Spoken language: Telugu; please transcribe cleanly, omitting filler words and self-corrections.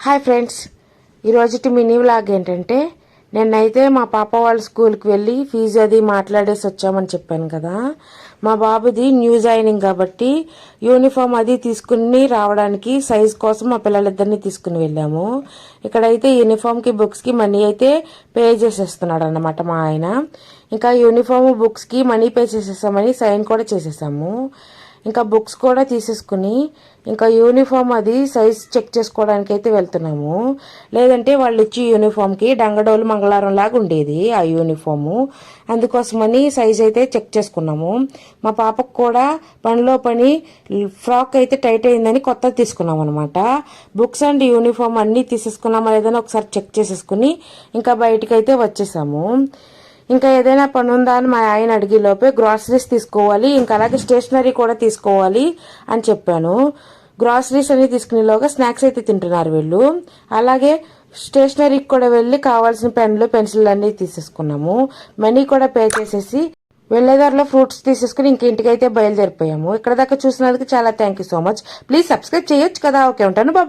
హాయ్ ఫ్రెండ్స్, ఈరోజుటి మినీ వ్లాగ్ ఏంటంటే నిన్నైతే మా పాప వాళ్ళ స్కూల్కి వెళ్ళి ఫీజు అది మాట్లాడేసి వచ్చామని చెప్పాను కదా. మా బాబుది న్యూ జాయినింగ్ కాబట్టి యూనిఫామ్ అది తీసుకుని రావడానికి సైజ్ కోసం మా పిల్లలిద్దరిని తీసుకుని వెళ్ళాము. ఇక్కడైతే యూనిఫామ్కి బుక్స్కి మనీ అయితే పే చేసేస్తున్నాడు అన్నమాట మా ఆయన. ఇంకా యూనిఫామ్ బుక్స్కి మనీ పే చేసేసామని సైన్ కూడా చేసేసాము. ఇంకా బుక్స్ కూడా తీసేసుకుని ఇంకా యూనిఫామ్ అది సైజ్ చెక్ చేసుకోవడానికి అయితే వెళ్తున్నాము. లేదంటే వాళ్ళు ఇచ్చి యూనిఫామ్కి డంగడోలు మంగళవారం లాగా ఉండేది ఆ యూనిఫాము. అందుకోసమని సైజ్ అయితే చెక్ చేసుకున్నాము. మా పాపకు కూడా పనిలో పని ఫ్రాక్ అయితే టైట్ అయిందని కొత్తది తీసుకున్నాం అనమాట. బుక్స్ అండ్ యూనిఫామ్ అన్నీ తీసేసుకున్నామా లేదని ఒకసారి చెక్ చేసేసుకుని ఇంకా బయటకైతే వచ్చేసాము. ఇంకా ఏదైనా పని ఉందా అని మా ఆయన అడిగే లోపే గ్రాసరీస్ తీసుకోవాలి, ఇంకా అలాగే స్టేషనరీ కూడా తీసుకోవాలి అని చెప్పాను. గ్రాసరీస్ అన్ని తీసుకునేలోగా స్నాక్స్ అయితే తింటున్నారు వీళ్ళు. అలాగే స్టేషనరీకి కూడా వెళ్ళి కావాల్సిన పెన్లు పెన్సిల్ అన్ని తీసేసుకున్నాము. మనీ కూడా పే చేసేసి వెళ్ళేదారిలో ఫ్రూట్స్ తీసేసుకుని ఇంక ఇంటికైతే బయలుదేరిపోయాము. ఇక్కడ దాకా చూసినందుకు చాలా thank you so much. Please subscribe చేయొచ్చు కదా. ఓకే, ఉంటాను, బాయ్.